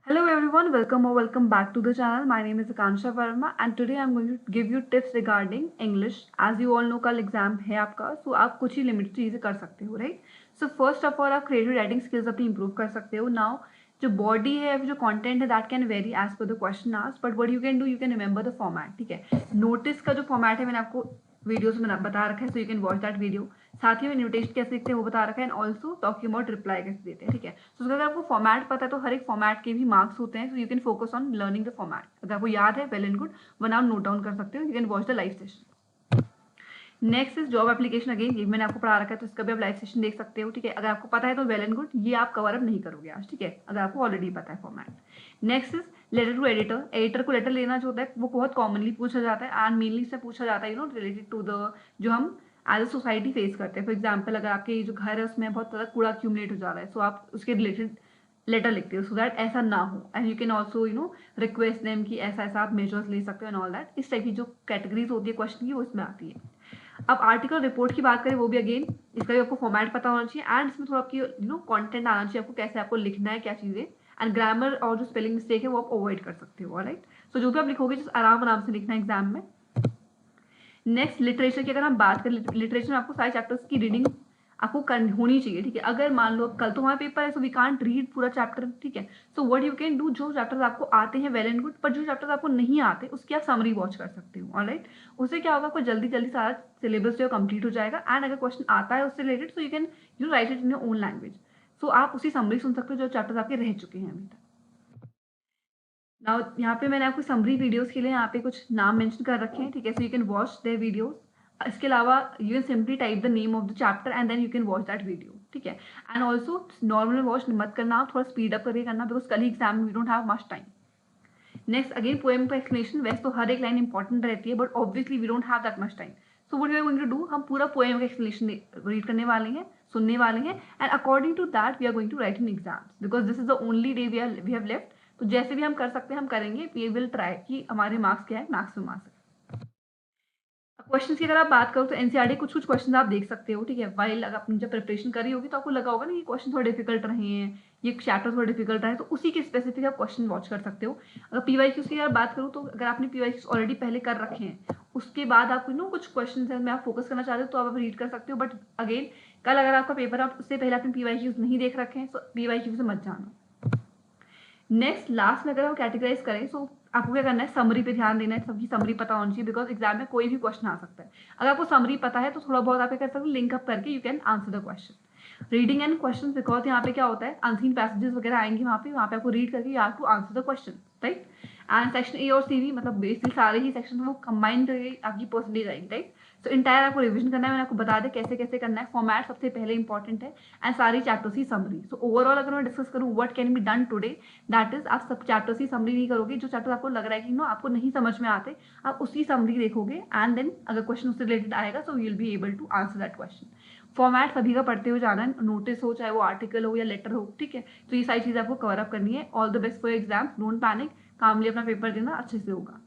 Hello everyone, welcome or welcome back to the channel. My name is Akansha Verma and today I'm going to give you tips regarding English. As you all know कल exam है आपका, so आप कुछ ही limited चीज़ें कर सकते हो, right? So first of all आप क्रिएटिव राइटिंग स्किल्स अपनी इंप्रूव कर सकते हो. नाउ जो बॉडी है, जो कंटेंट है, that can vary as per the question asked, but what you can remember the format. ठीक है, नोटिस का जो फॉर्मेट है मैंने आपको वीडियोस में बता रखा है, so you can watch that video. साथ ही में इन्विटेशन कैसे लिखते हैं वो बता रखा है, and also talking about reply कैसे देते हैं. ठीक है, तो अगर आपको फॉर्मेट पता है तो हर एक फॉर्मेट के भी मार्क्स होते हैं, सो you can focus on learning the format. अगर आपको याद है, वेल एंड गुड, वरना आप नोट डाउन कर सकते हो. You can watch the live session. Next is job application. Again ये मैंने आपको पढ़ा रखा है, तो इसका भी आप लाइव सेशन देख सकते हो. ठीक है, अगर आपको पता है तो वेल एंड गुड, ये आप कवर अप नहीं करोगे आज. ठीक है, अगर आपको ऑलरेडी पता है format. Next is letter to editor. Editor को लेटर लेना जो होता है वो बहुत कॉमनली पूछा जाता है, एंड मेनली से पूछा जाता है रिलेटेड टू द जो हम एज अ सोसाइटी फेस करते हैं. फॉर एग्जाम्पल, अगर आपके जो घर है उसमें बहुत ज़्यादा कूड़ा अक्यूमुलेट हो जा रहा है, सो आप उसके रिलेटेड लेटर लिखते हो, सो दैट ऐसा ना हो. And you can also request them कि ऐसा ऐसा आप मेजर्स ले सकते हो एंड ऑल दैट. इस टाइप की जो कैटेगरीज होती है क्वेश्चन की, वो इसमें आती है. अब आर्टिकल रिपोर्ट की बात करें, वो भी अगेन इसका भी आपको फॉर्मेट पता होना चाहिए, एंड इसमें थोड़ा आपकी कंटेंट आना चाहिए, आपको कैसे आपको लिखना है, क्या चीज़ें, एंड ग्रामर और जो स्पेलिंग मिस्टेक है वो आप अवॉइड कर सकते हो. राइट, सो जो भी आप लिखोगे जस्ट आराम आराम से लिखना है एग्जाम में. नेक्स्ट लिटरेचर की अगर हम बात करें, लिटरेचर में आपको सारे चैप्टर्स की रीडिंग आपको होनी चाहिए. ठीक है, अगर मान लो कल तो हमारा पेपर है, सो वी कांट रीड पूरा चैप्टर. ठीक है, so what you can do, जो चैप्टर्स आपको आते हैं वेल एंड गुड, पर जो चैप्टर्स आपको नहीं आते उसकी आप समरी वॉच कर सकते हो. ऑलराइट, उससे क्या होगा, आपको जल्दी जल्दी सारा सिलेबस जो कंप्लीट हो जाएगा, एंड अगर क्वेश्चन आता है उससे related, so you can write it in your own language. So आप उसी समरी सुन सकते हो जो चैप्टर्स आपके रह चुके हैं अभी तक. नाउ यहाँ पे मैंने आपको समरी वीडियोस के लिए यहाँ पे कुछ नाम मेंशन कर रखे हैं. ठीक है, so you can watch their videos. इसके अलावा you can simply type the name of the chapter and then you can watch that video. ठीक है, एंड ऑल्सो नॉर्मल वॉच मत करना, आप थोड़ा स्पीड अप करके करना, बिकॉज कल ही एग्जाम में we don't have much time. Next again poem का एक्सप्लेनेशन. वैसे तो हर एक लाइन इंपॉर्टेंट रहती है, but obviously we don't have that much time. So what we are going to do, हम पूरा पोएम का एक्सप्लेनेशन रीड करने वाले हैं, सुनने वाले हैं, and according to that we are going to write in exams, because this is the only day we have left. तो जैसे भी हम कर सकते हैं हम करेंगे. वी विल ट्राई कि हमारे मार्क्स क्या है, मैक्सिमम आ सके. क्वेश्चन की अगर आप बात करो तो एनसीईआरटी कुछ कुछ क्वेश्चन आप देख सकते हो. ठीक है, वाइल अगर आपने जब प्रिपरेशन करी होगी तो आपको लगा होगा ना ये क्वेश्चन थोड़े डिफिकल्ट रहे हैं, ये चैप्टर थोड़ा डिफिकल्ट रहा है, तो उसी के स्पेसिफिक आप क्वेश्चन वॉच कर सकते हो. अगर पीवाईक्यूज की अगर बात करूँ तो अगर आपने पीवाईक्यूज ऑलरेडी पहले कर रखे हैं, उसके बाद आप कुछ क्वेश्चन है मैं आप फोकस करना चाहते हो तो आप रीड कर सकते हो. बट अगेन कल अगर आपका पेपर आप उससे पहले आपने पीवाईक्यूज नहीं देख रखे हैं, तो पीवाईक्यू से मत जाना. नेक्स्ट लास्ट में अगर हम कैटेगराइज करें, सो आपको क्या करना है, समरी पे ध्यान देना है. सबकी समरी पता होनी चाहिए, बिकॉज एग्जाम में कोई भी क्वेश्चन आ सकता है. अगर आपको समरी पता है तो थोड़ा बहुत आप क्या कर सकते हो, लिंक अप करके you can answer the question. Reading and question, because यहाँ पे क्या होता है, अनसीन पैसेजेस वगैरह आएंगे वहाँ पे आपको रीड करके you have to answer the question. Right, and section A और सी भी, मतलब बेसिकली सारे ही सेक्शन वो कंबाइन करके आपकी परसेंटेज आएगी. राइट, सो इंटायर आपको रिविजन करना है. मैंने आपको बता दें कैसे कैसे करना है. फॉर्मेट सबसे पहले इंपॉर्टेंट है, एंड सारी चैप्टर्स की समरी. सो ओवरऑल अगर मैं डिस्कस करूँ what can be done today, that is आप सब चैप्टर्स की समरी नहीं करोगे. जो चैप्टर आपको लग रहा है कि आपको नहीं समझ में आते, आप उसकी समरी देखोगे, एंड देन अगर क्वेश्चन उससे रिलेटेड आएगा so you will be able to answer that question. Format सभी का पढ़ते हुए जाना है, नोटिस हो चाहे वो आर्टिकल हो या लेटर हो. ठीक है, तो ये सारी चीज़ आपको कवर अप करनी है. All the best for exam, don't panic, calmly अपना पेपर देना, अच्छे से होगा.